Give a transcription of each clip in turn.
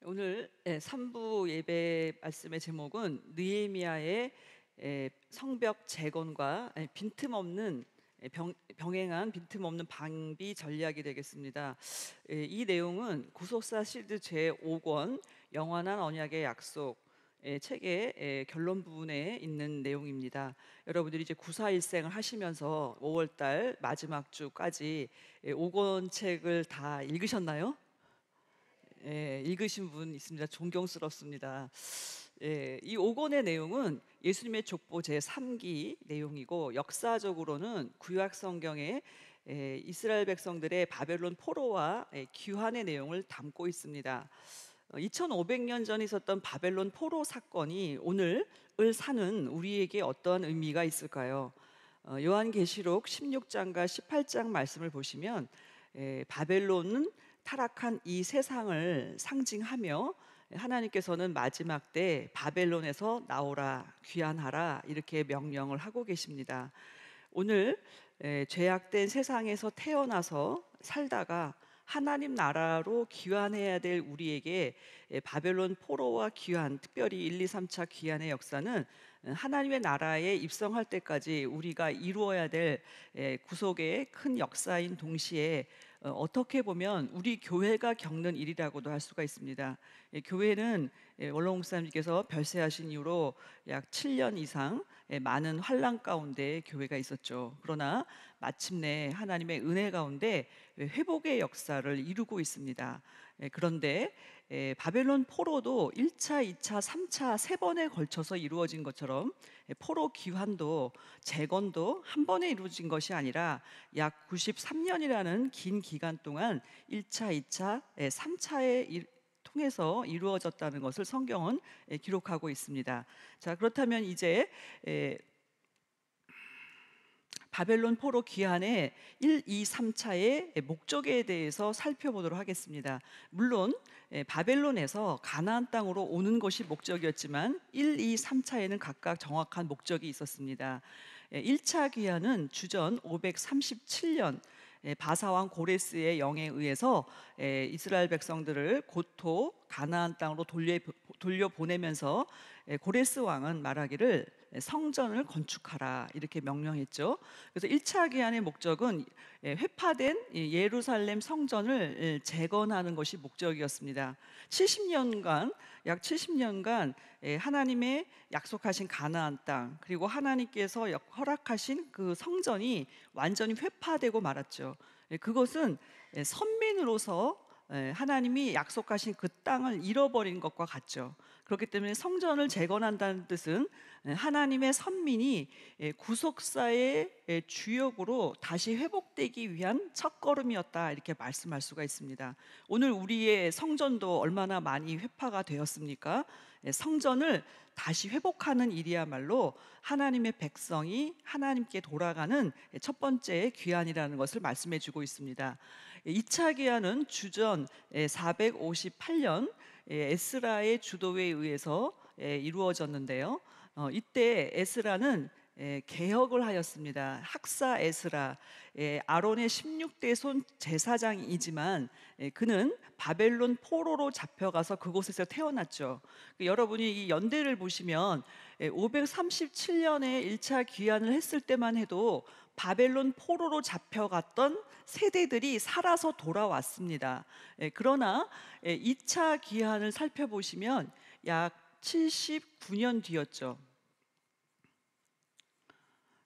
오늘 3부 예배 말씀의 제목은 느헤미야의 성벽 재건과 빈틈없는 병행한 빈틈없는 방비 전략이 되겠습니다. 이 내용은 구속사 시드 제5권 영원한 언약의 약속 책의 결론 부분에 있는 내용입니다. 여러분들이 이제 구사일생을 하시면서 5월달 마지막 주까지 5권 책을 다 읽으셨나요? 읽으신 분 있습니다. 존경스럽습니다. 이 5권의 내용은 예수님의 족보 제3기 내용이고, 역사적으로는 구약 성경에 이스라엘 백성들의 바벨론 포로와 귀환의 내용을 담고 있습니다. 2500년 전 있었던 바벨론 포로 사건이 오늘을 사는 우리에게 어떤 의미가 있을까요? 요한계시록 16장과 18장 말씀을 보시면 바벨론은 타락한 이 세상을 상징하며, 하나님께서는 마지막 때 바벨론에서 나오라, 귀환하라 이렇게 명령을 하고 계십니다. 오늘 죄악된 세상에서 태어나서 살다가 하나님 나라로 귀환해야 될 우리에게 바벨론 포로와 귀환, 특별히 1, 2, 3차 귀환의 역사는 하나님의 나라에 입성할 때까지 우리가 이루어야 될 구속의 큰 역사인 동시에 어떻게 보면 우리 교회가 겪는 일이라고도 할 수가 있습니다. 교회는 원로 목사님께서 별세하신 이후로 약 7년 이상 많은 환난 가운데 교회가 있었죠. 그러나 마침내 하나님의 은혜 가운데 회복의 역사를 이루고 있습니다. 그런데 바벨론 포로도 1차, 2차, 3차 세 번에 걸쳐서 이루어진 것처럼 포로 귀환도 재건도 한 번에 이루어진 것이 아니라 약 93년이라는 긴 기간 동안 1차, 2차, 3차에 통해서 이루어졌다는 것을 성경은 기록하고 있습니다. 자, 그렇다면 이제 바벨론 포로 귀환의 1, 2, 3차의 목적에 대해서 살펴보도록 하겠습니다. 물론 바벨론에서 가나안 땅으로 오는 것이 목적이었지만 1, 2, 3차에는 각각 정확한 목적이 있었습니다. 1차 귀환은 주전 537년 바사왕 고레스의 영에 의해서 이스라엘 백성들을 고토 가나안 땅으로 돌려보내면서 고레스 왕은 말하기를 성전을 건축하라 이렇게 명령했죠. 그래서 1차 귀환의 목적은 회파된 예루살렘 성전을 재건하는 것이 목적이었습니다. 70년간, 약 70년간 하나님의 약속하신 가나안 땅, 그리고 하나님께서 허락하신 그 성전이 완전히 회파되고 말았죠. 그것은 선민으로서 하나님이 약속하신 그 땅을 잃어버린 것과 같죠. 그렇기 때문에 성전을 재건한다는 뜻은 하나님의 선민이 구속사의 주역으로 다시 회복되기 위한 첫걸음이었다, 이렇게 말씀할 수가 있습니다. 오늘 우리의 성전도 얼마나 많이 회파가 되었습니까? 성전을 다시 회복하는 일이야말로 하나님의 백성이 하나님께 돌아가는 첫 번째 귀환이라는 것을 말씀해 주고 있습니다. 2차 귀환은 주전 458년 에스라의 주도에 의해서 이루어졌는데요. 이때 에스라는 개혁을 하였습니다. 학사 에스라, 아론의 16대 손 제사장이지만 그는 바벨론 포로로 잡혀가서 그곳에서 태어났죠. 여러분이 이 연대를 보시면 537년에 1차 귀환을 했을 때만 해도 바벨론 포로로 잡혀갔던 세대들이 살아서 돌아왔습니다. 그러나 2차 귀환을 살펴보시면 약 79년 뒤였죠.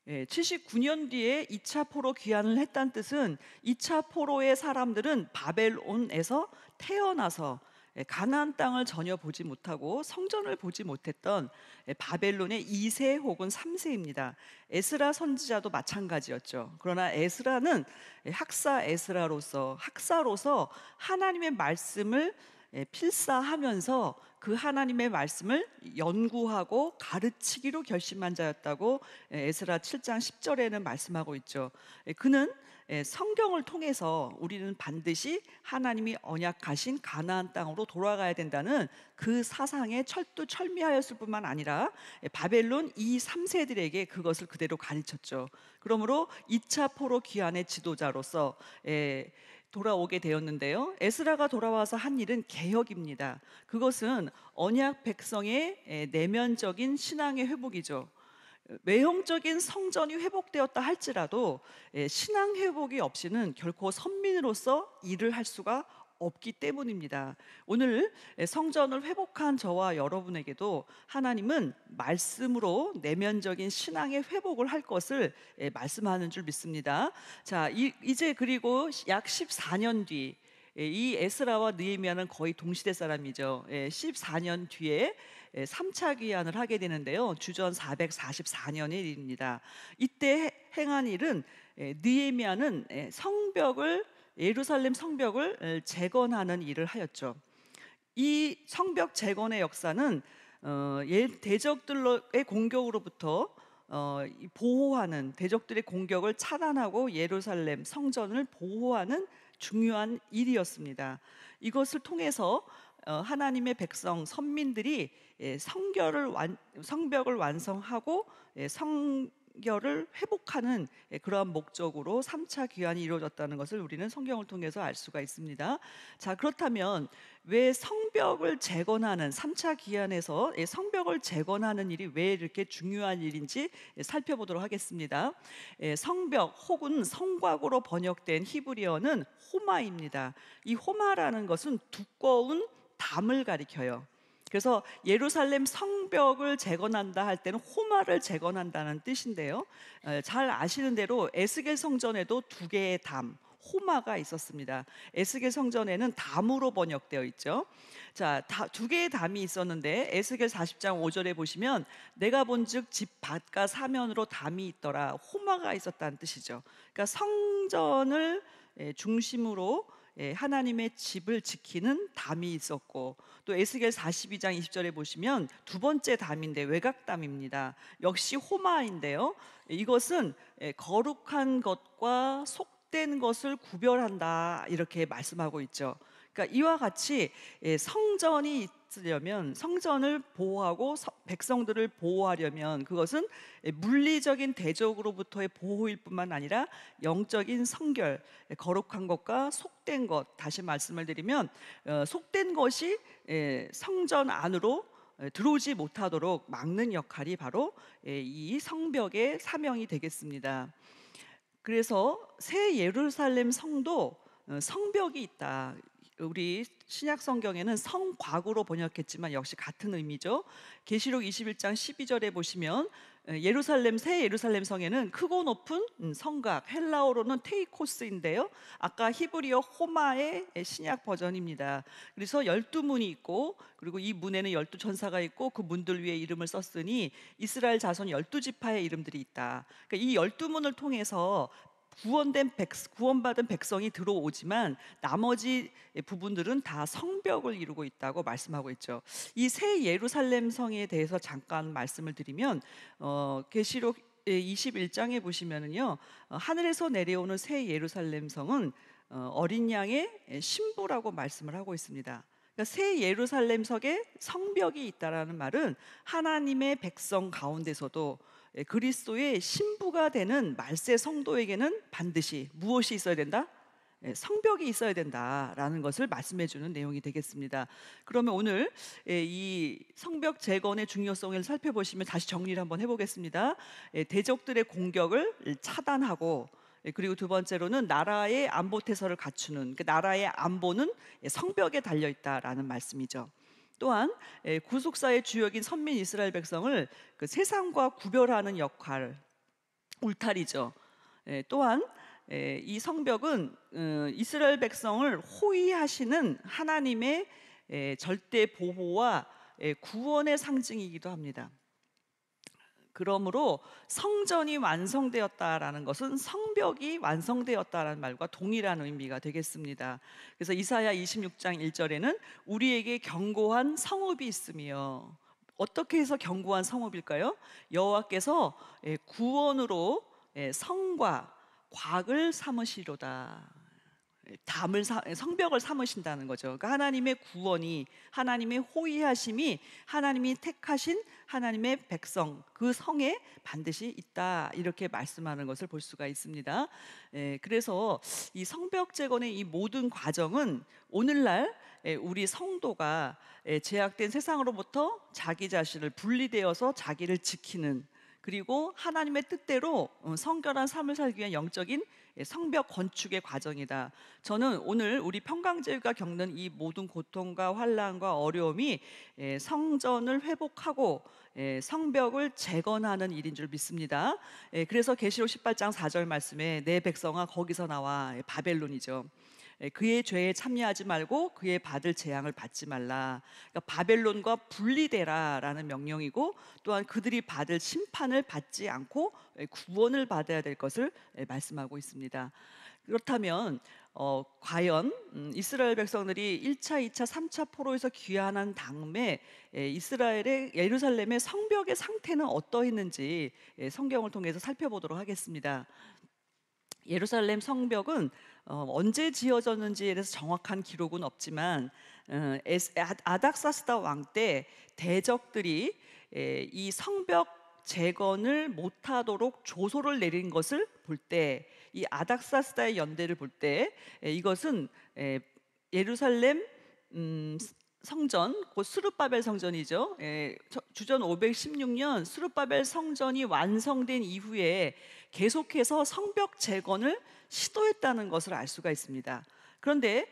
79년 뒤에 2차 포로 귀환을 했다는 뜻은 2차 포로의 사람들은 바벨론에서 태어나서 가나안 땅을 전혀 보지 못하고 성전을 보지 못했던 바벨론의 2세 혹은 3세입니다. 에스라 선지자도 마찬가지였죠. 그러나 에스라는 학사로서 하나님의 말씀을 필사하면서 그 하나님의 말씀을 연구하고 가르치기로 결심한 자였다고 에스라 7장 10절에는 말씀하고 있죠. 그는 성경을 통해서 우리는 반드시 하나님이 언약하신 가나안 땅으로 돌아가야 된다는 그 사상에 철두철미하였을 뿐만 아니라 바벨론 2, 3세들에게 그것을 그대로 가르쳤죠. 그러므로 2차 포로 귀환의 지도자로서 돌아오게 되었는데요. 에스라가 돌아와서 한 일은 개혁입니다. 그것은 언약 백성의 내면적인 신앙의 회복이죠. 외형적인 성전이 회복되었다 할지라도 신앙 회복이 없이는 결코 선민으로서 일을 할 수가 없기 때문입니다. 오늘 성전을 회복한 저와 여러분에게도 하나님은 말씀으로 내면적인 신앙의 회복을 할 것을 말씀하는 줄 믿습니다. 자, 이제 그리고 약 14년 뒤, 이 에스라와 느헤미야는 거의 동시대 사람이죠. 14년 뒤에 3차 귀환을 하게 되는데요. 주전 444년의 일입니다. 이때 행한 일은 느헤미야는 성벽을, 예루살렘 성벽을 재건하는 일을 하였죠. 이 성벽 재건의 역사는 대적들의 공격으로부터 보호하는, 대적들의 공격을 차단하고 예루살렘 성전을 보호하는 중요한 일이었습니다. 이것을 통해서 하나님의 백성 선민들이 성벽을 완성하고 성결을 회복하는 그러한 목적으로 3차 귀환이 이루어졌다는 것을 우리는 성경을 통해서 알 수가 있습니다. 자, 그렇다면 왜 성벽을 재건하는 3차 귀환에서 성벽을 재건하는 일이 왜 이렇게 중요한 일인지 살펴보도록 하겠습니다. 성벽 혹은 성곽으로 번역된 히브리어는 호마입니다. 이 호마라는 것은 두꺼운 담을 가리켜요. 그래서 예루살렘 성벽을 재건한다 할 때는 호마를 재건한다는 뜻인데요. 잘 아시는 대로 에스겔 성전에도 두 개의 담, 호마가 있었습니다. 에스겔 성전에는 담으로 번역되어 있죠. 자, 두 개의 담이 있었는데 에스겔 40장 5절에 보시면 내가 본즉 집 밭과 사면으로 담이 있더라. 호마가 있었다는 뜻이죠. 그러니까 성전을 중심으로 하나님의 집을 지키는 담이 있었고, 또 에스겔 42장 20절에 보시면 두 번째 담인데 외곽담입니다. 역시 호마인데요. 이것은 거룩한 것과 속된 것을 구별한다, 이렇게 말씀하고 있죠. 그러니까 이와 같이 성전이 있으려면, 성전을 보호하고 백성들을 보호하려면 그것은 물리적인 대적으로부터의 보호일 뿐만 아니라 영적인 성결, 거룩한 것과 속된 것, 다시 말씀을 드리면 속된 것이 성전 안으로 들어오지 못하도록 막는 역할이 바로 이 성벽의 사명이 되겠습니다. 그래서 새 예루살렘 성도 성벽이 있다. 우리 신약 성경에는 성곽으로 번역했지만 역시 같은 의미죠. 계시록 21장 12절에 보시면 새 예루살렘 성에는 크고 높은 성곽, 헬라어로는 테이코스인데요. 아까 히브리어 호마의 신약 버전입니다. 그래서 12문이 있고, 그리고 이 문에는 12천사가 있고 그 문들 위에 이름을 썼으니 이스라엘 자손 12지파의 이름들이 있다. 그러니까 이 12문을 통해서 구원받은 백성이 들어오지만 나머지 부분들은 다 성벽을 이루고 있다고 말씀하고 있죠. 이 새 예루살렘 성에 대해서 잠깐 말씀을 드리면 계시록 21장에 보시면은요, 하늘에서 내려오는 새 예루살렘 성은 어린 양의 신부라고 말씀을 하고 있습니다. 그러니까 새 예루살렘 성에 성벽이 있다라는 말은 하나님의 백성 가운데서도 그리스도의 신부가 되는 말세 성도에게는 반드시 무엇이 있어야 된다? 성벽이 있어야 된다라는 것을 말씀해 주는 내용이 되겠습니다. 그러면 오늘 이 성벽 재건의 중요성을 살펴보시면 다시 정리를 한번 해보겠습니다. 대적들의 공격을 차단하고, 그리고 두 번째로는 나라의 안보 태세를 갖추는, 그 나라의 안보는 성벽에 달려 있다라는 말씀이죠. 또한 구속사의 주역인 선민 이스라엘 백성을 그 세상과 구별하는 역할, 울타리죠. 또한 이 성벽은 이스라엘 백성을 호위하시는 하나님의 절대 보호와 구원의 상징이기도 합니다. 그러므로 성전이 완성되었다라는 것은 성벽이 완성되었다라는 말과 동일한 의미가 되겠습니다. 그래서 이사야 26장 1절에는 우리에게 견고한 성읍이 있으며, 어떻게 해서 견고한 성읍일까요? 여호와께서 구원으로 성과 곽을 삼으시로다. 성벽을 삼으신다는 거죠. 그러니까 하나님의 구원이, 하나님의 호의하심이 하나님이 택하신 하나님의 백성 그 성에 반드시 있다, 이렇게 말씀하는 것을 볼 수가 있습니다. 그래서 이 성벽 재건의 이 모든 과정은 오늘날 우리 성도가 제약된 세상으로부터 자기 자신을 분리되어서 자기를 지키는, 그리고 하나님의 뜻대로 성결한 삶을 살기 위한 영적인 성벽 건축의 과정이다. 저는 오늘 우리 평강제가 겪는 이 모든 고통과 환난과 어려움이 성전을 회복하고 성벽을 재건하는 일인 줄 믿습니다. 그래서 계시록 18장 4절 말씀에 내 백성아 거기서 나와, 바벨론이죠. 그의 죄에 참여하지 말고 그의 받을 재앙을 받지 말라. 그러니까 바벨론과 분리되라라는 명령이고, 또한 그들이 받을 심판을 받지 않고 구원을 받아야 될 것을 말씀하고 있습니다. 그렇다면 과연 이스라엘 백성들이 1차, 2차, 3차 포로에서 귀환한 다음에 이스라엘의 예루살렘의 성벽의 상태는 어떠했는지 성경을 통해서 살펴보도록 하겠습니다. 예루살렘 성벽은 언제 지어졌는지에 대해서 정확한 기록은 없지만 아닥사스다 왕 때 대적들이 이 성벽 재건을 못하도록 조소를 내린 것을 볼 때, 이 아닥사스다의 연대를 볼 때 이것은 예루살렘 성전, 곧 스룹바벨 성전이죠. 주전 516년 스룹바벨 성전이 완성된 이후에 계속해서 성벽 재건을 시도했다는 것을 알 수가 있습니다. 그런데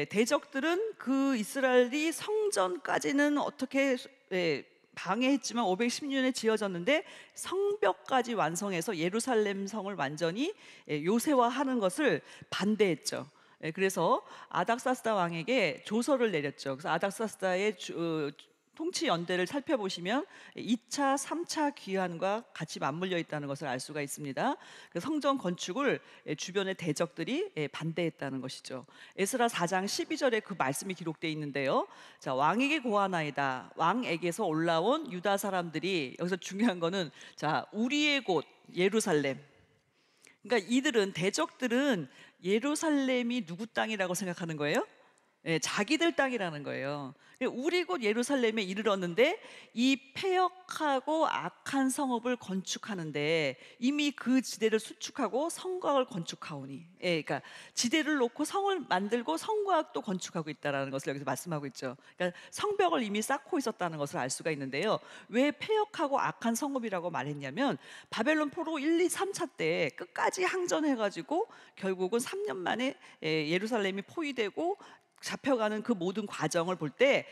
대적들은 그 이스라엘이 성전까지는 어떻게 방해했지만 516년에 지어졌는데 성벽까지 완성해서 예루살렘 성을 완전히 요새화하는 것을 반대했죠. 그래서 아닥사스다 왕에게 조서를 내렸죠. 그래서 아닥사스다의 통치 연대를 살펴보시면 2차, 3차 귀환과 같이 맞물려 있다는 것을 알 수가 있습니다. 그 성전 건축을 주변의 대적들이 반대했다는 것이죠. 에스라 4장 12절에 그 말씀이 기록되어 있는데요. 자, 왕에게 고하나이다. 왕에게서 올라온 유다 사람들이, 여기서 중요한 거는 자, 우리의 곳 예루살렘. 그러니까 이들은, 대적들은 예루살렘이 누구 땅이라고 생각하는 거예요? 자기들 땅이라는 거예요. 우리 곳 예루살렘에 이르렀는데 이 패역하고 악한 성읍을 건축하는데 이미 그 지대를 수축하고 성곽을 건축하오니, 그러니까 지대를 놓고 성을 만들고 성곽도 건축하고 있다라는 것을 여기서 말씀하고 있죠. 그러니까 성벽을 이미 쌓고 있었다는 것을 알 수가 있는데요. 왜 패역하고 악한 성읍이라고 말했냐면 바벨론 포로 1, 2, 3차 때 끝까지 항전해가지고 결국은 3년 만에 예루살렘이 포위되고 잡혀가는 그 모든 과정을 볼 때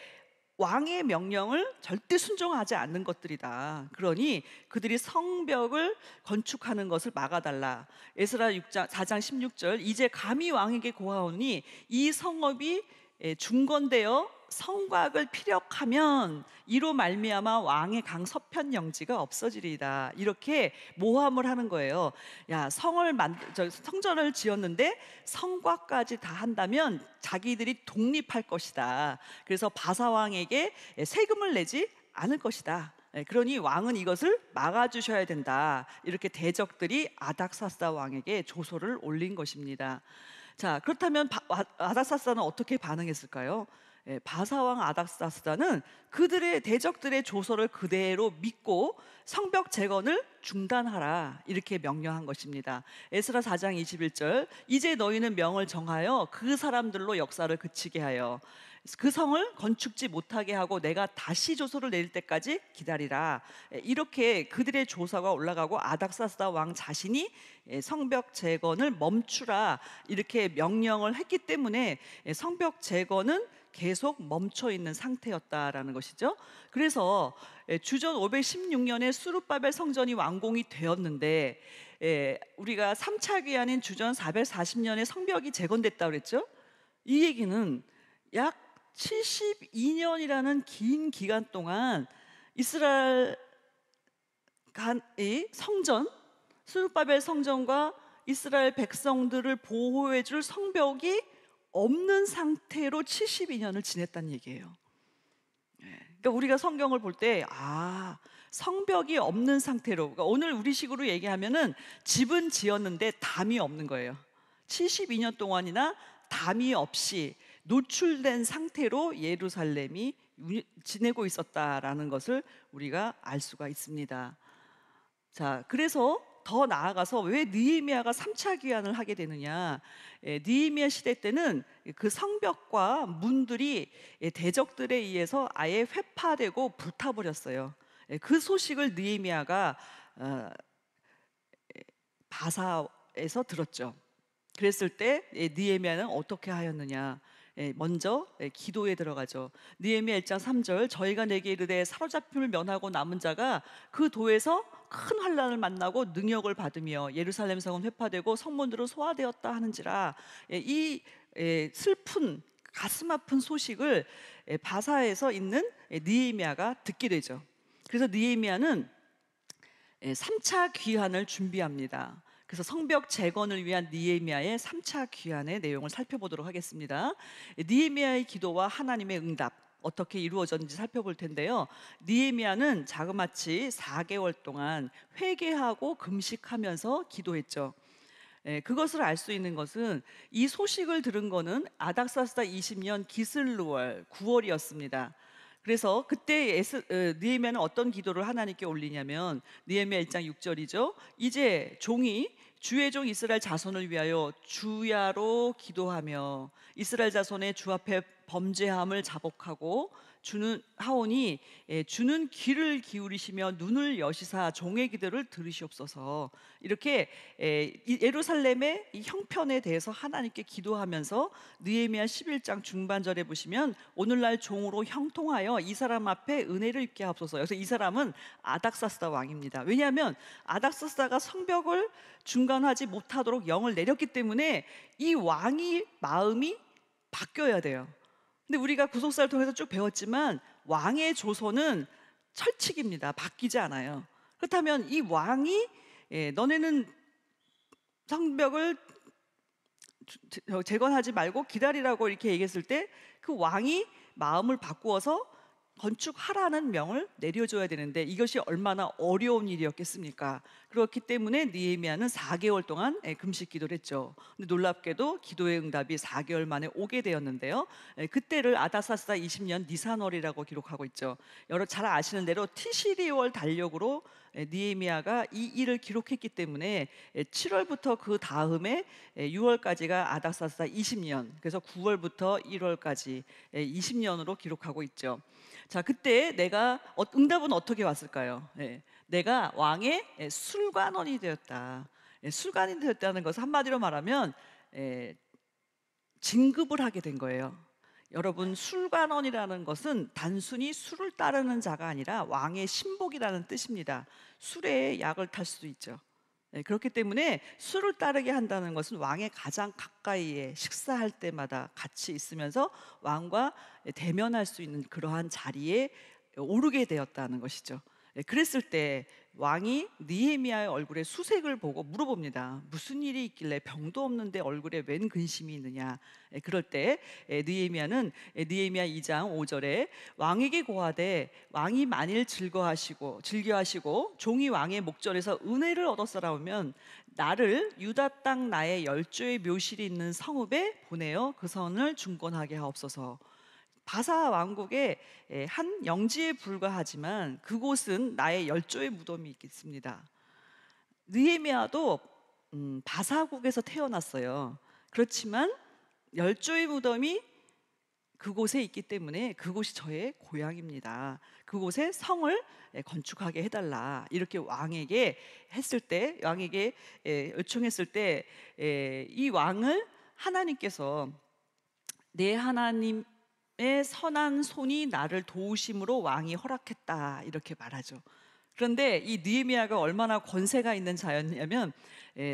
왕의 명령을 절대 순종하지 않는 것들이다. 그러니 그들이 성벽을 건축하는 것을 막아달라. 에스라 4장 16절, 이제 감히 왕에게 고하오니 이 성읍이 중건되어 성곽을 피력하면 이로 말미암아 왕의 강 서편 영지가 없어지리이다. 이렇게 모함을 하는 거예요. 야, 성전을 지었는데 성곽까지 다 한다면 자기들이 독립할 것이다. 그래서 바사 왕에게 세금을 내지 않을 것이다. 그러니 왕은 이것을 막아주셔야 된다. 이렇게 대적들이 아닥사스다 왕에게 조소를 올린 것입니다. 자, 그렇다면 아닥사스다는 어떻게 반응했을까요? 바사왕 아닥사스다는 그들의 대적들의 조서를 그대로 믿고 성벽 재건을 중단하라, 이렇게 명령한 것입니다. 에스라 4장 21절, 이제 너희는 명을 정하여 그 사람들로 역사를 그치게 하여 그 성을 건축지 못하게 하고 내가 다시 조서를 내릴 때까지 기다리라. 이렇게 그들의 조서가 올라가고 아닥사스다 왕 자신이 성벽 재건을 멈추라, 이렇게 명령을 했기 때문에 성벽 재건은 계속 멈춰 있는 상태였다라는 것이죠. 그래서 주전 516년에 수룹바벨 성전이 완공이 되었는데 우리가 3차 기한인 주전 440년에 성벽이 재건됐다고 그랬죠. 이 얘기는 약 72년이라는 긴 기간 동안 이스라엘 이 성전, 수룹바벨 성전과 이스라엘 백성들을 보호해줄 성벽이 없는 상태로 72년을 지냈다는 얘기예요. 그러니까 우리가 성경을 볼 때 성벽이 없는 상태로, 그러니까 오늘 우리식으로 얘기하면은 집은 지었는데 담이 없는 거예요. 72년 동안이나 담이 없이 노출된 상태로 예루살렘이 지내고 있었다라는 것을 우리가 알 수가 있습니다. 자, 그래서 더 나아가서 왜 느헤미야가 3차 귀환을 하게 되느냐? 느헤미야 시대 때는 그 성벽과 문들이 대적들에 의해서 아예 회파되고 불타버렸어요. 그 소식을 느헤미야가 바사에서 들었죠. 그랬을 때 느헤미야는 어떻게 하였느냐? 먼저 기도에 들어가죠. 느헤미야 1장 3절, 저희가 내게 이르되 사로잡힘을 면하고 남은 자가 그 도에서 큰 환난을 만나고 능력을 받으며 예루살렘 성은 회파되고 성문들은 소화되었다 하는지라. 이 슬픈 가슴 아픈 소식을 바사에서 있는 느헤미야가 듣게 되죠. 그래서 느헤미야는 3차 귀환을 준비합니다. 그래서 성벽 재건을 위한 느헤미야의 3차 귀환의 내용을 살펴보도록 하겠습니다. 느헤미야의 기도와 하나님의 응답 어떻게 이루어졌는지 살펴볼 텐데요. 느헤미야는 자그마치 4개월 동안 회개하고 금식하면서 기도했죠. 그것을 알 수 있는 것은 이 소식을 들은 거는 아닥사스다 20년 기슬루월 9월이었습니다. 그래서 그때 느헤미야는 어떤 기도를 하나님께 올리냐면 느헤미야 1장 6절이죠. 이제 종이 주의 종 이스라엘 자손을 위하여 주야로 기도하며 이스라엘 자손의 주 앞에 범죄함을 자복하고 주는 하오니 주는 귀를 기울이시며 눈을 여시사 종의 기도를 들으시옵소서. 이렇게 예루살렘의 이 형편에 대해서 하나님께 기도하면서 느헤미야 11장 중반절에 보시면 오늘날 종으로 형통하여 이 사람 앞에 은혜를 입게 하옵소서. 그래서 이 사람은 아닥사스다 왕입니다. 왜냐하면 아닥사스다가 성벽을 중간하지 못하도록 영을 내렸기 때문에 이 왕이 마음이 바뀌어야 돼요. 근데 우리가 구속사를 통해서 쭉 배웠지만 왕의 조서는 철칙입니다. 바뀌지 않아요. 그렇다면 이 왕이 너네는 성벽을 재건하지 말고 기다리라고 이렇게 얘기했을 때 그 왕이 마음을 바꾸어서 건축하라는 명을 내려줘야 되는데 이것이 얼마나 어려운 일이었겠습니까? 그렇기 때문에 느헤미야는 4개월 동안 금식 기도를 했죠. 근데 놀랍게도 기도의 응답이 4개월 만에 오게 되었는데요. 그때를 아닥사스다 20년 니산월이라고 기록하고 있죠. 여러분 잘 아시는 대로 티시리월 달력으로 느헤미야가 이 일을 기록했기 때문에 7월부터 그 다음에 6월까지가 아닥사스다 20년, 그래서 9월부터 1월까지 20년으로 기록하고 있죠. 자, 그때 내가 응답은 어떻게 왔을까요? 내가 왕의 술관원이 되었다. 술관이 되었다는 것은 한마디로 말하면 진급을 하게 된 거예요. 여러분, 술관원이라는 것은 단순히 술을 따르는 자가 아니라 왕의 신복이라는 뜻입니다. 술에 약을 탈 수도 있죠. 그렇기 때문에 술을 따르게 한다는 것은 왕의 가장 가까이에 식사할 때마다 같이 있으면서 왕과 대면할 수 있는 그러한 자리에 오르게 되었다는 것이죠. 그랬을 때 왕이 느헤미야의 얼굴에 수색을 보고 물어봅니다. 무슨 일이 있길래 병도 없는데 얼굴에 웬 근심이 있느냐. 그럴 때 느헤미야는 느헤미야 2장 5절에 왕에게 고하되 왕이 만일 즐거하시고 종이 왕의 목전에서 은혜를 얻었사라오면 나를 유다 땅 나의 열조의 묘실이 있는 성읍에 보내어 그 성을 중건하게 하옵소서. 바사 왕국의 한 영지에 불과하지만 그곳은 나의 열조의 무덤이 있겠습니다. 느헤미야도 바사국에서 태어났어요. 그렇지만 열조의 무덤이 그곳에 있기 때문에 그곳이 저의 고향입니다. 그곳에 성을 건축하게 해달라. 이렇게 왕에게 요청했을 때 이 왕을 하나님께서 내 하나님 의 선한 손이 나를 도우심으로 왕이 허락했다 이렇게 말하죠. 그런데 이 느헤미야가 얼마나 권세가 있는 자였냐면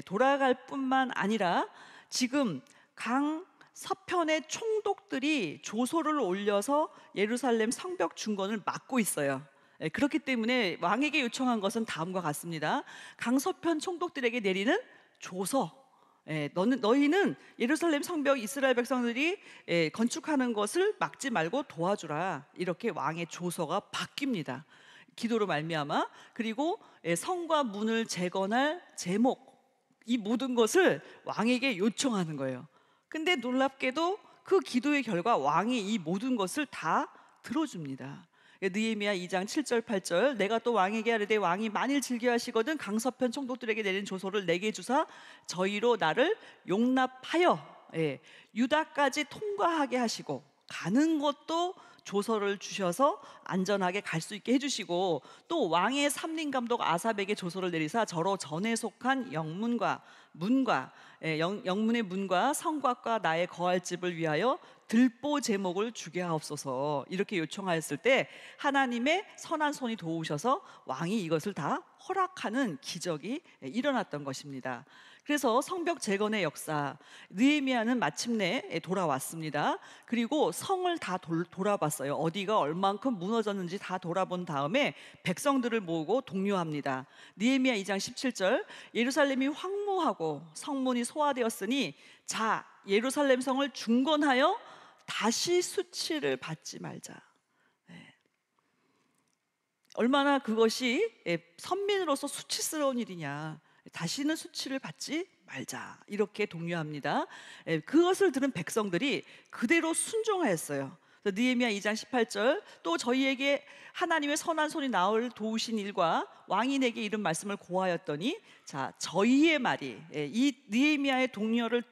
돌아갈 뿐만 아니라 지금 강 서편의 총독들이 조소를 올려서 예루살렘 성벽 중건을 막고 있어요. 그렇기 때문에 왕에게 요청한 것은 다음과 같습니다. 강서편 총독들에게 내리는 조서, 너희는 예루살렘 성벽 이스라엘 백성들이 건축하는 것을 막지 말고 도와주라. 이렇게 왕의 조서가 바뀝니다. 기도로 말미암아. 그리고 성과 문을 재건할 제목, 이 모든 것을 왕에게 요청하는 거예요. 근데 놀랍게도 그 기도의 결과 왕이 이 모든 것을 다 들어줍니다. 느헤미야 2장 7절 8절 내가 또 왕에게 하르되 왕이 만일 즐겨하시거든 강서편 총독들에게 내린 조서를 내게 주사 저희로 나를 용납하여 유다까지 통과하게 하시고 가는 것도 조서를 주셔서 안전하게 갈 수 있게 해주시고 또 왕의 삼림감독 아삽에게 조서를 내리사 저로 전에 속한 영문과 문과 영문의 문과 성곽과 나의 거할 집을 위하여 들보 제목을 주게 하옵소서 이렇게 요청하였을 때 하나님의 선한 손이 도우셔서 왕이 이것을 다 허락하는 기적이 일어났던 것입니다. 그래서 성벽 재건의 역사, 느헤미야는 마침내 돌아왔습니다. 그리고 성을 다 돌아봤어요. 어디가 얼만큼 무너졌는지 다 돌아본 다음에 백성들을 모으고 독려합니다. 느헤미야 2장 17절 예루살렘이 황무하고 성문이 소화되었으니 자 예루살렘 성을 중건하여 다시 수치를 받지 말자. 얼마나 그것이 선민으로서 수치스러운 일이냐. 다시는 수치를 받지 말자 이렇게 독려합니다. 그것을 들은 백성들이 그대로 순종하였어요. 느헤미야 2장 18절 또 저희에게 하나님의 선한 손이 나올 도우신 일과 왕이 내게 이른 말씀을 고하였더니 자 저희의 말이 이 느헤미야의 독려를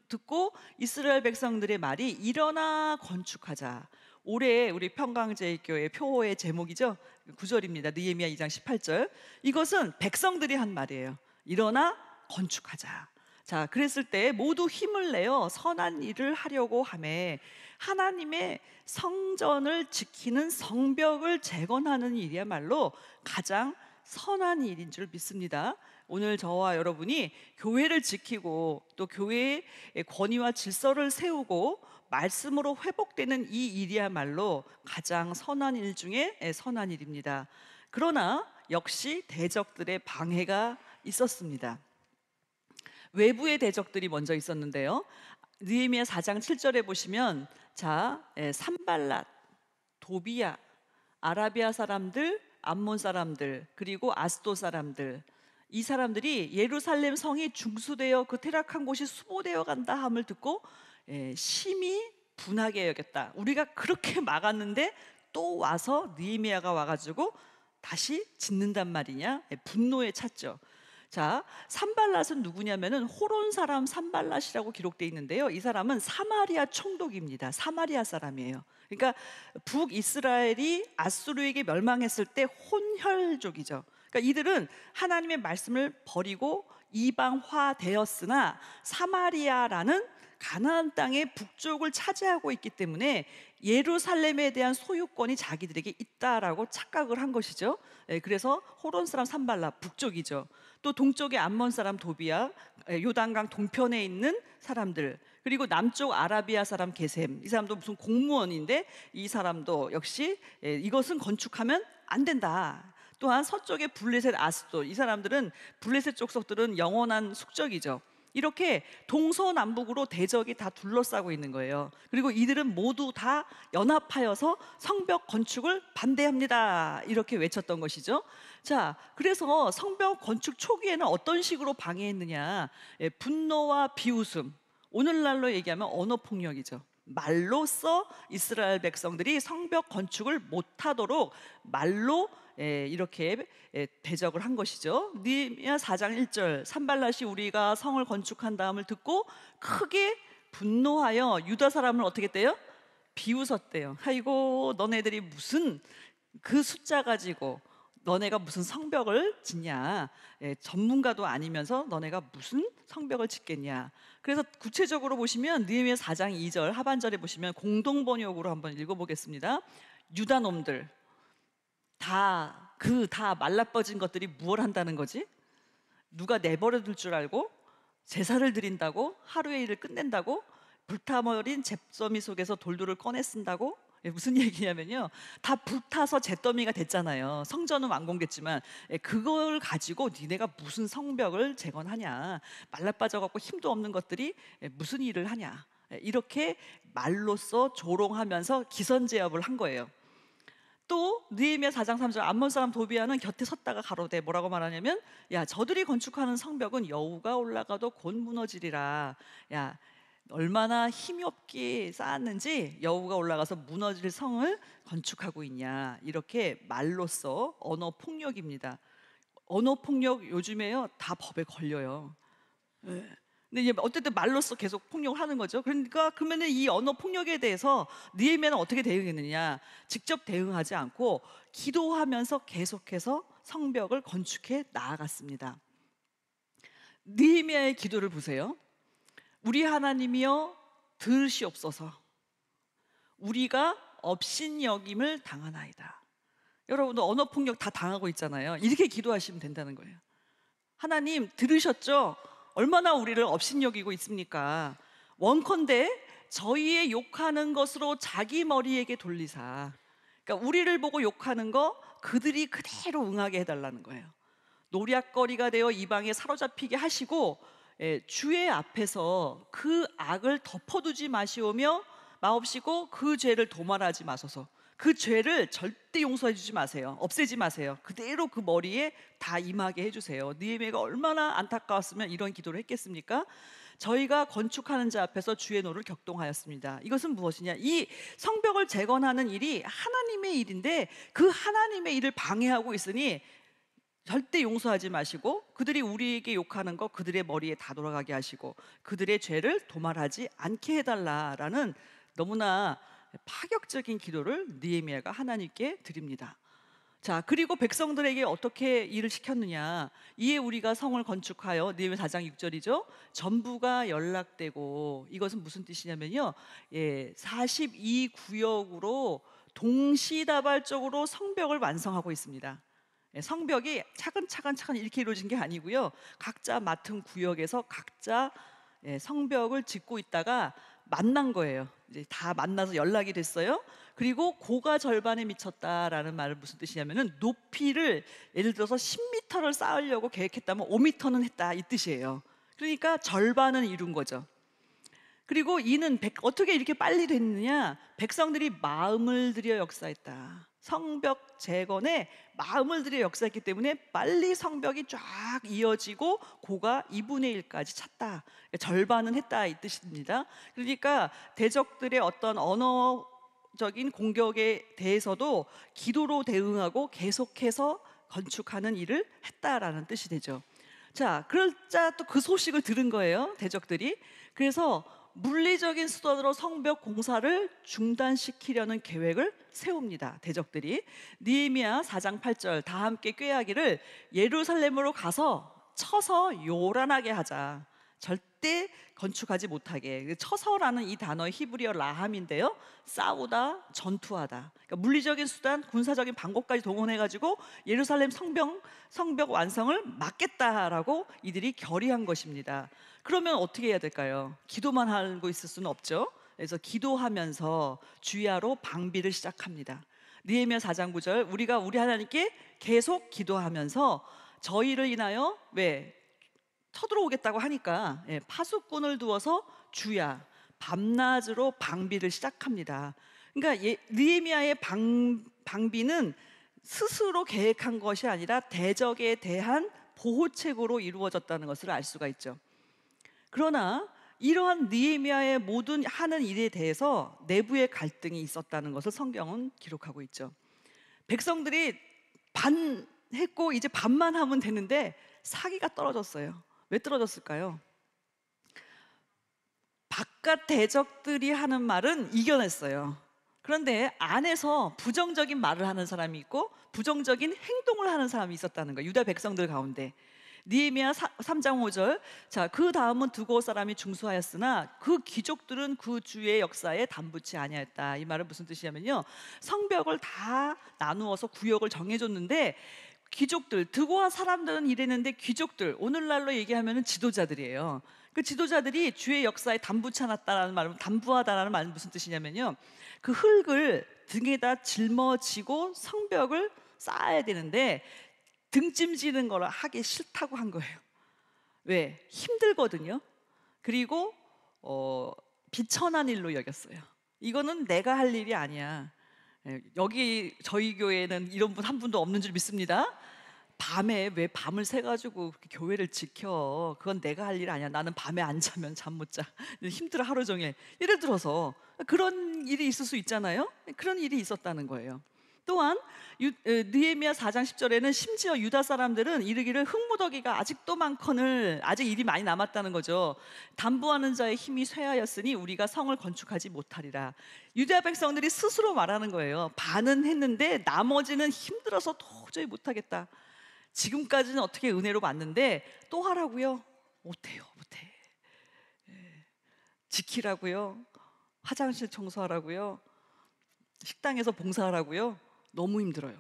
듣고 이스라엘 백성들의 말이 일어나 건축하자. 올해 우리 평강제일교회 표어의 제목이죠. 9절입니다. 느헤미야 2장 18절 이것은 백성들이 한 말이에요. 일어나 건축하자. 자, 그랬을 때 모두 힘을 내어 선한 일을 하려고 하매 하나님의 성전을 지키는 성벽을 재건하는 일이야말로 가장 선한 일인 줄 믿습니다. 오늘 저와 여러분이 교회를 지키고 또 교회의 권위와 질서를 세우고 말씀으로 회복되는 이 일이야말로 가장 선한 일 중에 선한 일입니다. 그러나 역시 대적들의 방해가 있었습니다. 외부의 대적들이 먼저 있었는데요. 느헤미야 4장 7절에 보시면 자 산발랏, 도비야, 아라비아 사람들, 암몬 사람들 그리고 아스도 사람들 이 사람들이 예루살렘 성이 중수되어 그 퇴락한 곳이 수보되어 간다 함을 듣고 심히 분하게 여겼다. 우리가 그렇게 막았는데 또 와서 느헤미야가 와가지고 다시 짓는단 말이냐? 분노에 찼죠. 자, 산발랏은 누구냐면은 호론 사람 산발랏이라고 기록되어 있는데요. 이 사람은 사마리아 총독입니다. 사마리아 사람이에요. 그러니까 북이스라엘이 아수르에게 멸망했을 때 혼혈족이죠. 그러니까 이들은 하나님의 말씀을 버리고 이방화되었으나 사마리아라는 가나안 땅의 북쪽을 차지하고 있기 때문에 예루살렘에 대한 소유권이 자기들에게 있다라고 착각을 한 것이죠. 그래서 호론 사람 산발랏 북쪽이죠. 또 동쪽의 암몬 사람 도비야, 요단강 동편에 있는 사람들, 그리고 남쪽 아라비아 사람 게셈, 이 사람도 무슨 공무원인데 이 사람도 역시 이것은 건축하면 안 된다. 또한 서쪽의 블레셋 아스도, 이 사람들은 블레셋 족속들은 영원한 숙적이죠. 이렇게 동서남북으로 대적이 다 둘러싸고 있는 거예요. 그리고 이들은 모두 다 연합하여서 성벽 건축을 반대합니다. 이렇게 외쳤던 것이죠. 자, 그래서 성벽 건축 초기에는 어떤 식으로 방해했느냐? 분노와 비웃음, 오늘날로 얘기하면 언어폭력이죠. 말로써 이스라엘 백성들이 성벽 건축을 못하도록 말로 이렇게 대적을 한 것이죠. 느헤미야 4장 1절 산발랏이 우리가 성을 건축한 다음을 듣고 크게 분노하여 유다 사람을 어떻게 했대요? 비웃었대요. 아이고 너네들이 무슨 그 숫자 가지고 너네가 무슨 성벽을 짓냐, 전문가도 아니면서 너네가 무슨 성벽을 짓겠냐. 그래서 구체적으로 보시면 느헤미야 4장 2절 하반절에 보시면 공동번역으로 한번 읽어보겠습니다. 유다 놈들 다 말라빠진 것들이 무엇 한다는 거지? 누가 내버려 둘 줄 알고 제사를 드린다고 하루의 일을 끝낸다고 불타버린 잿더미 속에서 돌들을 꺼내 쓴다고? 무슨 얘기냐면요, 다 불타서 잿더미가 됐잖아요. 성전은 완공됐지만 그걸 가지고 니네가 무슨 성벽을 재건하냐, 말라빠져갖고 힘도 없는 것들이 무슨 일을 하냐, 이렇게 말로써 조롱하면서 기선제압을 한 거예요. 또 느헤미야 4장 3절 암몬 사람 도비야는 곁에 섰다가 가로되 뭐라고 말하냐면, 야 저들이 건축하는 성벽은 여우가 올라가도 곧 무너지리라. 야 얼마나 힘이 없게 쌓았는지 여우가 올라가서 무너질 성을 건축하고 있냐. 이렇게 말로써 언어 폭력입니다. 언어 폭력 요즘에요 다 법에 걸려요. 예. 근데 이제 어쨌든 말로써 계속 폭력을 하는 거죠. 그러니까 그러면은 이 언어 폭력에 대해서 느헤미야는 어떻게 대응했느냐? 직접 대응하지 않고 기도하면서 계속해서 성벽을 건축해 나아갔습니다. 느헤미야의 기도를 보세요. 우리 하나님이여 들으시옵소서. 우리가 업신여김을 당하나이다. 여러분도 언어 폭력 다 당하고 있잖아요. 이렇게 기도하시면 된다는 거예요. 하나님 들으셨죠? 얼마나 우리를 업신여기고 있습니까? 원컨대 저희의 욕하는 것으로 자기 머리에게 돌리사. 그러니까 우리를 보고 욕하는 거 그들이 그대로 응하게 해달라는 거예요. 노략거리가 되어 이방에 사로잡히게 하시고, 주의 앞에서 그 악을 덮어두지 마옵시고 그 죄를 도말하지 마소서. 그 죄를 절대 용서해 주지 마세요. 없애지 마세요. 그대로 그 머리에 다 임하게 해주세요. 느헤미야가 얼마나 안타까웠으면 이런 기도를 했겠습니까? 저희가 건축하는 자 앞에서 주의 노를 격동하였습니다. 이것은 무엇이냐? 이 성벽을 재건하는 일이 하나님의 일인데 그 하나님의 일을 방해하고 있으니 절대 용서하지 마시고 그들이 우리에게 욕하는 거 그들의 머리에 다 돌아가게 하시고 그들의 죄를 도말하지 않게 해달라라는 너무나 파격적인 기도를 느헤미야가 하나님께 드립니다. 자, 그리고 백성들에게 어떻게 일을 시켰느냐? 이에 우리가 성을 건축하여, 느헤미야 4장 6절이죠. 전부가 연락되고, 이것은 무슨 뜻이냐면요, 42구역으로 동시다발적으로 성벽을 완성하고 있습니다. 성벽이 차근차근 이렇게 이루어진 게 아니고요, 각자 맡은 구역에서 각자 성벽을 짓고 있다가 만난 거예요. 이제 다 만나서 연락이 됐어요. 그리고 고가 절반에 미쳤다라는 말은 무슨 뜻이냐면은 높이를 예를 들어서 10m를 쌓으려고 계획했다면 5m는 했다 이 뜻이에요. 그러니까 절반은 이룬 거죠. 그리고 이는 어떻게 이렇게 빨리 됐느냐? 백성들이 마음을 들여 역사했다. 성벽 재건에 마음을 들여 역사했기 때문에 빨리 성벽이 쫙 이어지고 고가 2분의 1까지 찼다. 절반은 했다 이 뜻입니다. 그러니까 대적들의 어떤 언어적인 공격에 대해서도 기도로 대응하고 계속해서 건축하는 일을 했다라는 뜻이 되죠. 자, 그러자 또 그 소식을 들은 거예요, 대적들이. 그래서 물리적인 수단으로 성벽 공사를 중단시키려는 계획을 세웁니다, 대적들이. 느헤미야 4장 8절 다 함께 꾀하기를 예루살렘으로 가서 쳐서 요란하게 하자. 절대 건축하지 못하게. 쳐서라는 이 단어의 히브리어 라함인데요, 싸우다, 전투하다. 그러니까 물리적인 수단, 군사적인 방법까지 동원해가지고 예루살렘 성벽 완성을 막겠다라고 이들이 결의한 것입니다. 그러면 어떻게 해야 될까요? 기도만 하고 있을 수는 없죠. 그래서 기도하면서 주야로 방비를 시작합니다. 느헤미야 4장 9절 우리가 우리 하나님께 계속 기도하면서 저희를 인하여 쳐들어오겠다고 하니까 파수꾼을 두어서 주야 밤낮으로 방비를 시작합니다. 그러니까 느헤미야의 방비는 스스로 계획한 것이 아니라 대적에 대한 보호책으로 이루어졌다는 것을 알 수가 있죠. 그러나 이러한 느헤미야의 모든 하는 일에 대해서 내부의 갈등이 있었다는 것을 성경은 기록하고 있죠. 백성들이 반 했고 이제 반만 하면 되는데 사기가 떨어졌어요. 왜 떨어졌을까요? 바깥 대적들이 하는 말은 이겨냈어요. 그런데 안에서 부정적인 말을 하는 사람이 있고 부정적인 행동을 하는 사람이 있었다는 거예요, 유다 백성들 가운데. 느헤미야 3장 5절 자, 그 다음은 두고 사람이 중수하였으나 그 귀족들은 그 주의 역사에 담붙지 아니하였다. 이 말은 무슨 뜻이냐면요, 성벽을 다 나누어서 구역을 정해줬는데 귀족들, 드고한 사람들은 이랬는데 귀족들, 오늘날로 얘기하면 지도자들이에요. 그 지도자들이 주의 역사에 담붙지 않았다라는 말은, 담부하다라는 말은 무슨 뜻이냐면요, 그 흙을 등에다 짊어지고 성벽을 쌓아야 되는데 등짐지는 걸 하기 싫다고 한 거예요. 왜? 힘들거든요. 그리고 비천한 일로 여겼어요. 이거는 내가 할 일이 아니야. 여기 저희 교회에는 이런 분 한 분도 없는 줄 믿습니다. 밤에 왜 밤을 새 가지고 그렇게 교회를 지켜? 그건 내가 할 일 아니야. 나는 밤에 안 자면 잠 못 자. 힘들어 하루 종일. 예를 들어서 그런 일이 있을 수 있잖아요. 그런 일이 있었다는 거예요. 또한 느헤미야 4장 10절에는 심지어 유다 사람들은 이르기를 흙무더기가 아직도 많거늘, 아직 일이 많이 남았다는 거죠. 담보하는 자의 힘이 쇠하였으니 우리가 성을 건축하지 못하리라. 유다 백성들이 스스로 말하는 거예요. 반은 했는데 나머지는 힘들어서 도저히 못하겠다. 지금까지는 어떻게 은혜로 받는데 또 하라고요? 못해요, 못해. 지키라고요? 화장실 청소하라고요? 식당에서 봉사하라고요? 너무 힘들어요.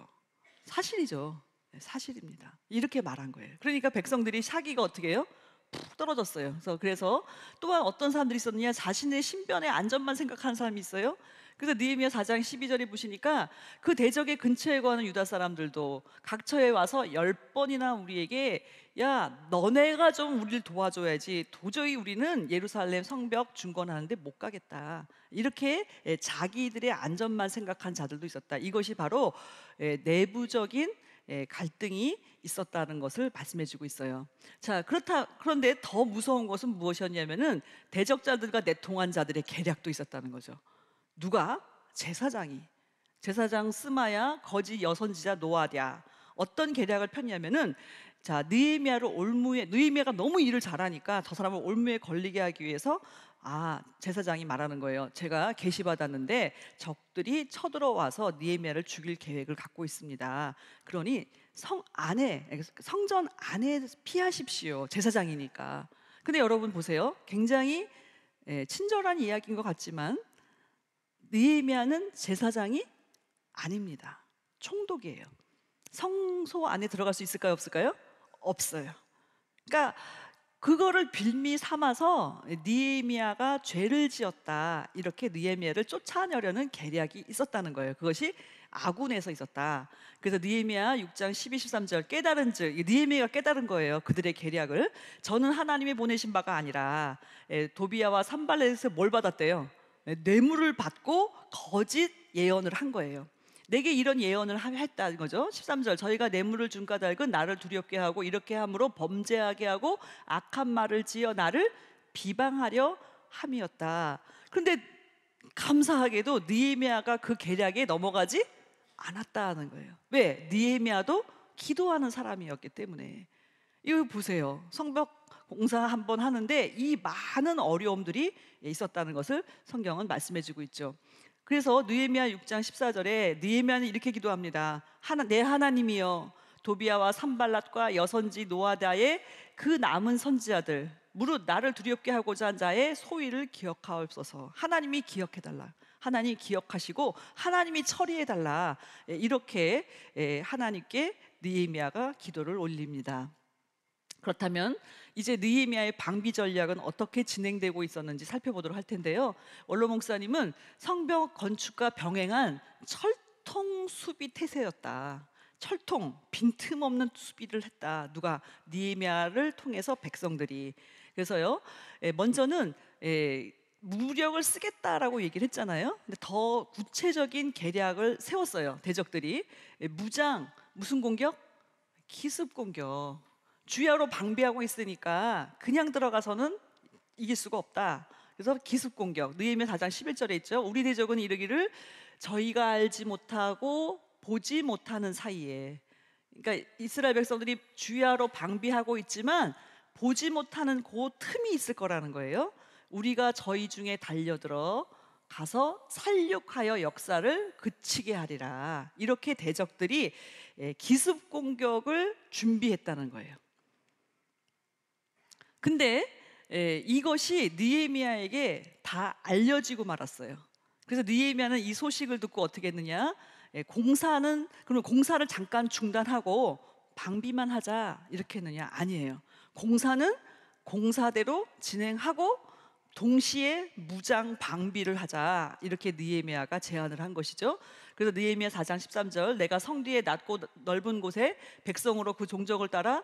사실이죠. 사실입니다. 이렇게 말한 거예요. 그러니까 백성들이 사기가 어떻게 해요? 푹 떨어졌어요. 그래서 또한 어떤 사람들이 있었느냐? 자신의 신변의 안전만 생각하는 사람이 있어요. 그래서 느헤미야 4장 12절에 보시니까 그 대적의 근처에 거하는 유다 사람들도 각처에 와서 10번이나 우리에게 야, 너네가 좀 우리를 도와줘야지. 도저히 우리는 예루살렘 성벽 중건하는데 못 가겠다. 이렇게 자기들의 안전만 생각한 자들도 있었다. 이것이 바로 내부적인 갈등이 있었다는 것을 말씀해주고 있어요. 자, 그런데 더 무서운 것은 무엇이었냐면은 대적자들과 내통한 자들의 계략도 있었다는 거죠. 누가? 제사장 스마야, 거짓 여선지자 노아랴. 어떤 계략을 폈냐면은 자, 느헤미야가 너무 일을 잘하니까 저 사람을 올무에 걸리게 하기 위해서 제사장이 말하는 거예요. 제가 계시받았는데 적들이 쳐들어와서 느헤미야를 죽일 계획을 갖고 있습니다. 그러니 성전 안에 피하십시오. 제사장이니까. 근데 여러분 보세요. 굉장히 친절한 이야기인 것 같지만 느헤미야는 제사장이 아닙니다. 총독이에요. 성소 안에 들어갈 수 있을까요? 없을까요? 없어요. 그러니까 그거를 빌미 삼아서 느헤미야가 죄를 지었다, 이렇게 느헤미야를 쫓아내려는 계략이 있었다는 거예요. 그것이 아군에서 있었다. 그래서 느헤미야 6장 12, 13절 깨달은즉, 느헤미야가 깨달은 거예요. 그들의 계략을. 저는 하나님이 보내신 바가 아니라 도비야와 산발렛에서 뭘 받았대요? 뇌물을 받고 거짓 예언을 한 거예요. 내게 이런 예언을 했다는 거죠. 13절 저희가 뇌물을 준 까닭은 나를 두렵게 하고 이렇게 함으로 범죄하게 하고 악한 말을 지어 나를 비방하려 함이었다. 그런데 감사하게도 느헤미야가 그 계략에 넘어가지 않았다는 거예요. 왜? 느헤미야도 기도하는 사람이었기 때문에. 이거 보세요. 성벽 공사 한번 하는데 이 많은 어려움들이 있었다는 것을 성경은 말씀해주고 있죠. 그래서 느헤미야 6장 14절에 느헤미야는 이렇게 기도합니다. 내 하나님이여, 도비야와 산발랏과 여선지 노아다의 그 남은 선지자들, 무릇 나를 두렵게 하고자 한 자의 소위를 기억하옵소서. 하나님이 기억해달라. 하나님 기억하시고 하나님이 처리해달라. 이렇게 하나님께 느헤미야가 기도를 올립니다. 그렇다면 이제 느헤미야의 방비 전략은 어떻게 진행되고 있었는지 살펴보도록 할 텐데요. 원로 목사님은 성벽 건축과 병행한 철통 수비 태세였다. 철통, 빈틈없는 수비를 했다. 누가? 느헤미야를 통해서 백성들이. 그래서요, 먼저는 무력을 쓰겠다라고 얘기를 했잖아요. 근데 더 구체적인 계략을 세웠어요. 대적들이 무슨 공격? 기습 공격. 주야로 방비하고 있으니까 그냥 들어가서는 이길 수가 없다. 그래서 기습 공격. 느헤미야 4장 11절에 있죠. 우리 대적은 이르기를 저희가 알지 못하고 보지 못하는 사이에. 그러니까 이스라엘 백성들이 주야로 방비하고 있지만 보지 못하는 그 틈이 있을 거라는 거예요. 우리가 저희 중에 달려들어 가서 살육하여 역사를 그치게 하리라. 이렇게 대적들이 기습 공격을 준비했다는 거예요. 근데 이것이 느헤미야에게 다 알려지고 말았어요. 그래서 느헤미야는 이 소식을 듣고 어떻게 했느냐? 그럼 공사를 잠깐 중단하고 방비만 하자 이렇게 했느냐? 아니에요. 공사는 공사대로 진행하고 동시에 무장 방비를 하자, 이렇게 느헤미야가 제안을 한 것이죠. 그래서 느헤미야 4장 13절 내가 성뒤에 낮고 넓은 곳에 백성으로 그 종족을 따라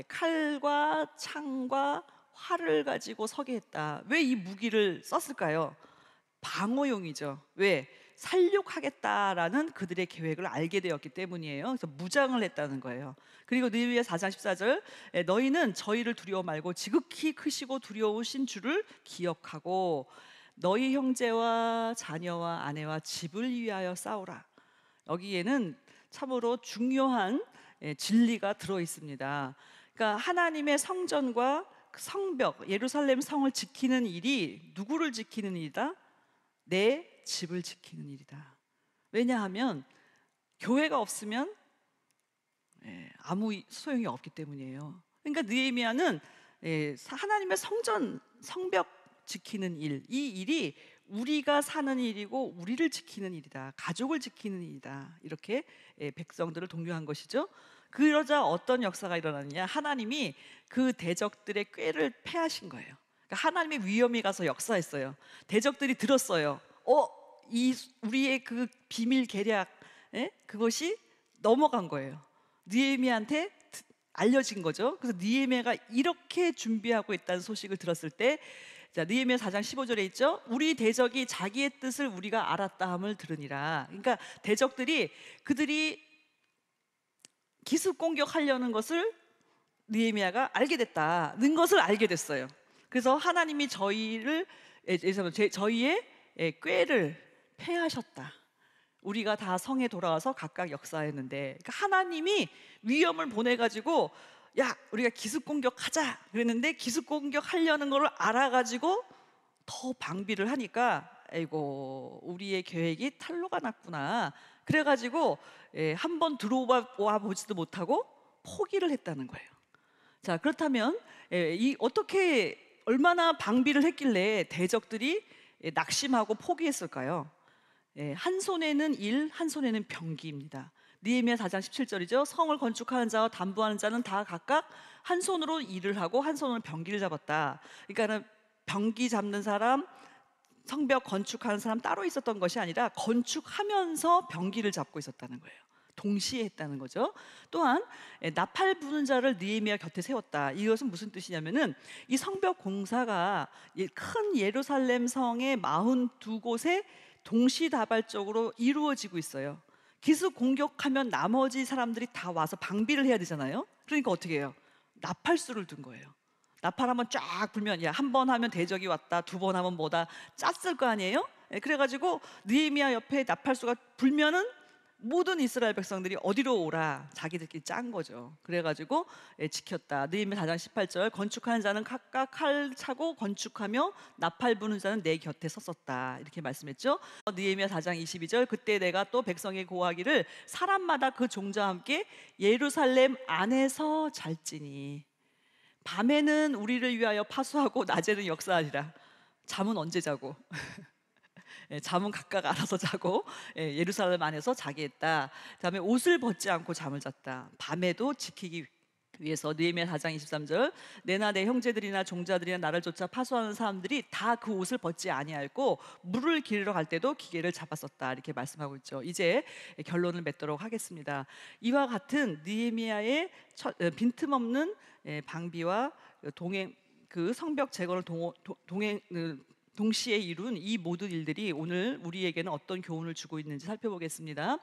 칼과 창과 활을 가지고 서게 했다. 왜 이 무기를 썼을까요? 방어용이죠. 왜? 살육하겠다라는 그들의 계획을 알게 되었기 때문이에요. 그래서 무장을 했다는 거예요. 그리고 느헤미야 4장 14절, 너희는 저희를 두려워 말고 지극히 크시고 두려우신 주를 기억하고 너희 형제와 자녀와 아내와 집을 위하여 싸우라. 여기에는 참으로 중요한 진리가 들어 있습니다. 그러니까 하나님의 성전과 성벽, 예루살렘 성을 지키는 일이 누구를 지키는 일이다? 내 집을 지키는 일이다. 왜냐하면 교회가 없으면 아무 소용이 없기 때문이에요. 그러니까 느헤미야는 하나님의 성전, 성벽 지키는 일, 이 일이 우리가 사는 일이고 우리를 지키는 일이다, 가족을 지키는 일이다, 이렇게 백성들을 독려한 것이죠. 그러자 어떤 역사가 일어나느냐, 하나님이 그 대적들의 꾀를 패하신 거예요. 그러니까 하나님의 위엄이 가서 역사했어요. 대적들이 들었어요. 이 우리의 그 비밀 계략, 그것이 넘어간 거예요. 느헤미야한테 알려진 거죠. 그래서 느헤미야가 이렇게 준비하고 있다는 소식을 들었을 때, 자, 느헤미야 4장 15절에 있죠. 우리 대적이 자기의 뜻을 우리가 알았다 함을 들으니라. 그러니까 대적들이 그들이 기습 공격하려는 것을 느헤미야가 알게 됐다는 것을 알게 됐어요. 그래서 하나님이 저희의 꾀를 패하셨다. 우리가 다 성에 돌아와서 각각 역사했는데, 그러니까 하나님이 위험을 보내가지고 야, 우리가 기습 공격하자 그랬는데 기습 공격하려는 걸 알아가지고 더 방비를 하니까 아이고, 우리의 계획이 탄로가 났구나. 그래가지고 한번 들어와 보지도 못하고 포기를 했다는 거예요. 자, 그렇다면 어떻게 얼마나 방비를 했길래 대적들이 낙심하고 포기했을까요? 한 손에는 일, 한 손에는 병기입니다. 느헤미야 4장 17절이죠. 성을 건축하는 자와 담보하는 자는 다 각각 한 손으로 일을 하고 한 손으로 병기를 잡았다. 그러니까는 병기 잡는 사람, 성벽 건축하는 사람 따로 있었던 것이 아니라 건축하면서 병기를 잡고 있었다는 거예요. 동시에 했다는 거죠. 또한 나팔 부는 자를 느헤미야 곁에 세웠다. 이것은 무슨 뜻이냐면은 이 성벽 공사가 큰 예루살렘 성의 42곳에 동시다발적으로 이루어지고 있어요. 기습 공격하면 나머지 사람들이 다 와서 방비를 해야 되잖아요. 그러니까 어떻게 해요? 나팔수를 둔 거예요. 나팔 한번 쫙 불면, 야, 한 번 하면 대적이 왔다, 두 번 하면 뭐다 짰을 거 아니에요? 그래가지고 느헤미야 옆에 나팔수가 불면은 모든 이스라엘 백성들이 어디로 오라, 자기들끼리 짠 거죠. 그래가지고 지켰다. 느헤미야 4장 18절, 건축하는 자는 각각 칼 차고 건축하며 나팔 부는 자는 내 곁에 섰었다, 이렇게 말씀했죠. 느헤미야 4장 22절, 그때 내가 또 백성에 고하기를 사람마다 그 종자와 함께 예루살렘 안에서 잘지니. 밤에는 우리를 위하여 파수하고 낮에는 역사하리라. 잠은 언제 자고? 잠은 각각 알아서 자고 예루살렘 안에서 자게 했다. 그다음에 옷을 벗지 않고 잠을 잤다. 밤에도 지키기 위해서. 느헤미야 4장 23절, 내나 내 형제들이나 종자들이나 나를 쫓아 파수하는 사람들이 다 그 옷을 벗지 아니하였고 물을 기르러 갈 때도 기계를 잡았었다, 이렇게 말씀하고 있죠. 이제 결론을 맺도록 하겠습니다. 이와 같은 느헤미야의 빈틈없는 방비와 동행, 그 성벽 제거를 동시에 이룬 이 모든 일들이 오늘 우리에게는 어떤 교훈을 주고 있는지 살펴보겠습니다.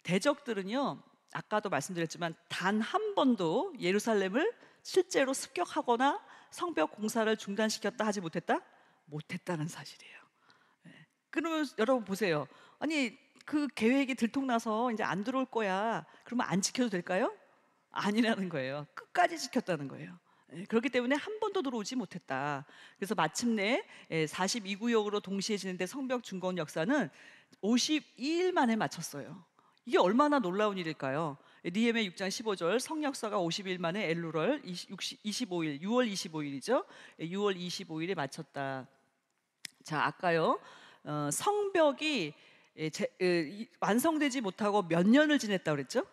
대적들은요, 아까도 말씀드렸지만 단 한 번도 예루살렘을 실제로 습격하거나 성벽 공사를 중단시켰다 하지 못했다? 못했다는 사실이에요. 그러면 여러분 보세요. 아니, 그 계획이 들통나서 이제 안 들어올 거야, 그러면 안 지켜도 될까요? 아니라는 거예요. 끝까지 지켰다는 거예요. 그렇기 때문에 한 번도 들어오지 못했다. 그래서 마침내 42구역으로 동시에 진행된 성벽 중건 역사는 52일 만에 마쳤어요. 이게 얼마나 놀라운 일일까요? 느헤미야 6장 15절, 성역사가 50일 만에 엘루럴 25일, 6월 25일이죠. 6월 25일에 마쳤다. 자, 아까요, 성벽이 완성되지 못하고 몇 년을 지냈다고 그랬죠?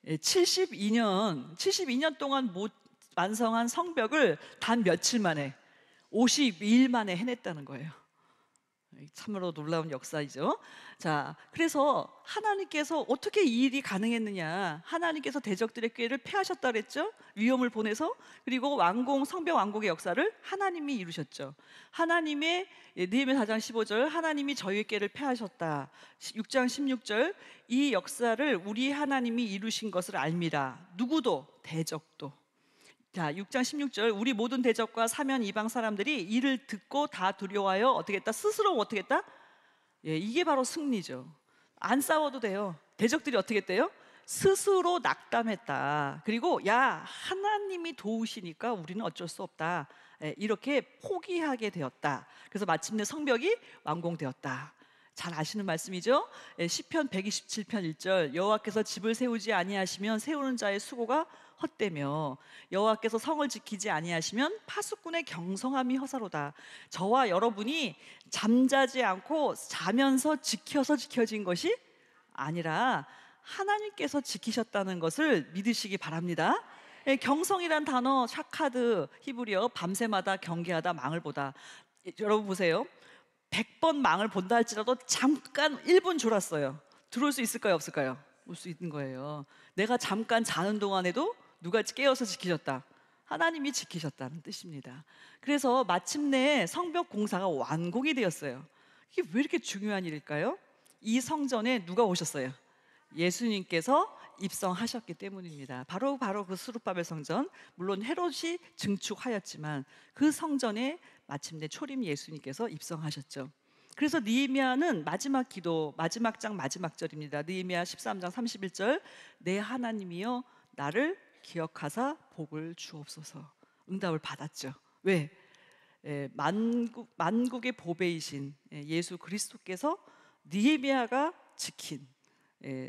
72년 동안 못 완성한 성벽을 단 며칠 만에, 52일 만에 해냈다는 거예요. 참으로 놀라운 역사이죠. 자, 그래서 하나님께서 어떻게 이 일이 가능했느냐? 하나님께서 대적들의 꾀를 패하셨다 그랬죠? 위험을 보내서. 그리고 성벽 완공의 역사를 하나님이 이루셨죠. 하나님의 느헤미야 4장 15절 하나님이 저희의 꾀를 패하셨다. 6장 16절 이 역사를 우리 하나님이 이루신 것을 알미라. 누구도 대적도. 자, 6장 16절 우리 모든 대적과 사면 이방 사람들이 이를 듣고 다 두려워하여 어떻게 했다? 스스로 어떻게 했다? 예, 이게 바로 승리죠. 안 싸워도 돼요. 대적들이 어떻게 했대요? 스스로 낙담했다. 그리고 야, 하나님이 도우시니까 우리는 어쩔 수 없다. 예, 이렇게 포기하게 되었다. 그래서 마침내 성벽이 완공되었다. 잘 아시는 말씀이죠? 예, 시편 127편 1절 여호와께서 집을 세우지 아니하시면 세우는 자의 수고가 헛되며 여호와께서 성을 지키지 아니하시면 파수꾼의 경성함이 허사로다. 저와 여러분이 잠자지 않고 자면서 지켜진 것이 아니라 하나님께서 지키셨다는 것을 믿으시기 바랍니다. 예, 경성이란 단어 샤카드 히브리어 밤새마다 경계하다 망을 보다. 여러분 보세요. 100번 망을 본다 할지라도 잠깐 1분 졸았어요. 들어올 수 있을까요? 없을까요? 올 수 있는 거예요. 내가 잠깐 자는 동안에도 누가 깨어서 지키셨다. 하나님이 지키셨다는 뜻입니다. 그래서 마침내 성벽 공사가 완공이 되었어요. 이게 왜 이렇게 중요한 일일까요? 이 성전에 누가 오셨어요? 예수님께서 입성하셨기 때문입니다. 바로 그 스룹바벨 성전, 물론 헤롯이 증축하였지만 그 성전에 마침내 초림 예수님께서 입성하셨죠. 그래서 느헤미야는 마지막 기도, 마지막 장 마지막 절입니다. 느헤미야 13장 31절 내 하나님이여 나를 기억하사 복을 주옵소서. 응답을 받았죠. 왜? 만국의 보배이신 예수 그리스도께서 느헤미야가 지킨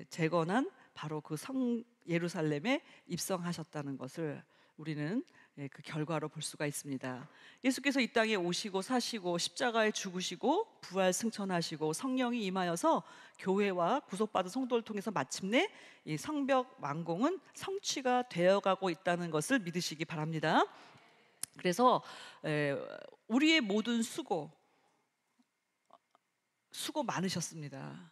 재건한 바로 그 성 예루살렘에 입성하셨다는 것을 우리는 그 결과로 볼 수가 있습니다. 예수께서 이 땅에 오시고 사시고 십자가에 죽으시고 부활 승천하시고 성령이 임하여서 교회와 구속받은 성도를 통해서 마침내 이 성벽 완공은 성취가 되어가고 있다는 것을 믿으시기 바랍니다. 그래서 우리의 모든 수고 많으셨습니다.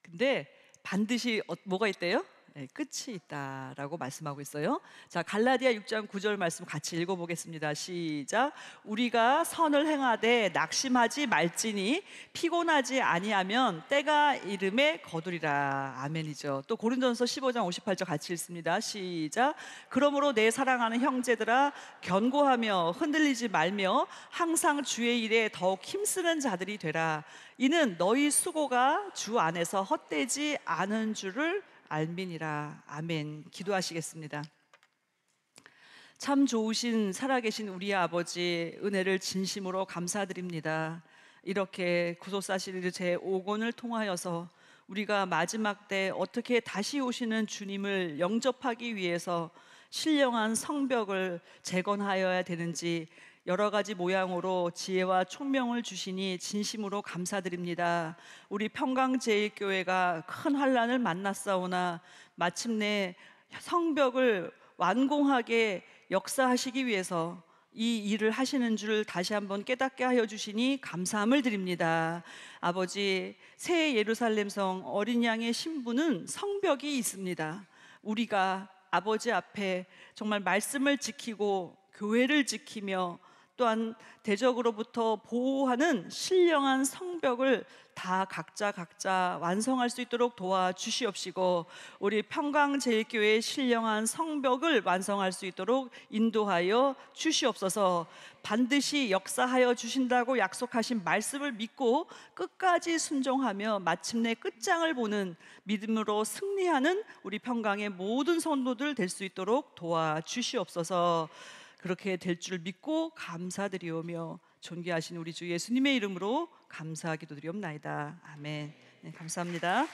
근데 반드시 뭐가 있대요? 네, 끝이 있다라고 말씀하고 있어요. 자, 갈라디아 6장 9절 말씀 같이 읽어보겠습니다. 시작. 우리가 선을 행하되 낙심하지 말지니 피곤하지 아니하면 때가 이름에 거두리라. 아멘이죠. 또 고린도전서 15장 58절 같이 읽습니다. 시작. 그러므로 내 사랑하는 형제들아 견고하며 흔들리지 말며 항상 주의 일에 더욱 힘쓰는 자들이 되라. 이는 너희 수고가 주 안에서 헛되지 않은 줄을 알미니라. 아멘. 기도하시겠습니다. 참 좋으신 살아계신 우리 아버지 은혜를 진심으로 감사드립니다. 이렇게 구속사실 제5권을 통하여서 우리가 마지막 때 어떻게 다시 오시는 주님을 영접하기 위해서 신령한 성벽을 재건하여야 되는지 여러 가지 모양으로 지혜와 총명을 주시니 진심으로 감사드립니다. 우리 평강제일교회가 큰 환난을 만났사오나 마침내 성벽을 완공하게 역사하시기 위해서 이 일을 하시는 줄 다시 한번 깨닫게 하여 주시니 감사함을 드립니다. 아버지, 새 예루살렘성 어린 양의 신부는 성벽이 있습니다. 우리가 아버지 앞에 정말 말씀을 지키고 교회를 지키며 또한 대적으로부터 보호하는 신령한 성벽을 다 각자 완성할 수 있도록 도와주시옵시고 우리 평강제일교회의 신령한 성벽을 완성할 수 있도록 인도하여 주시옵소서. 반드시 역사하여 주신다고 약속하신 말씀을 믿고 끝까지 순종하며 마침내 끝장을 보는 믿음으로 승리하는 우리 평강의 모든 성도들 될 수 있도록 도와주시옵소서. 그렇게 될 줄 믿고 감사드리오며 존귀하신 우리 주 예수님의 이름으로 감사하기도 드리옵나이다. 아멘. 네, 감사합니다.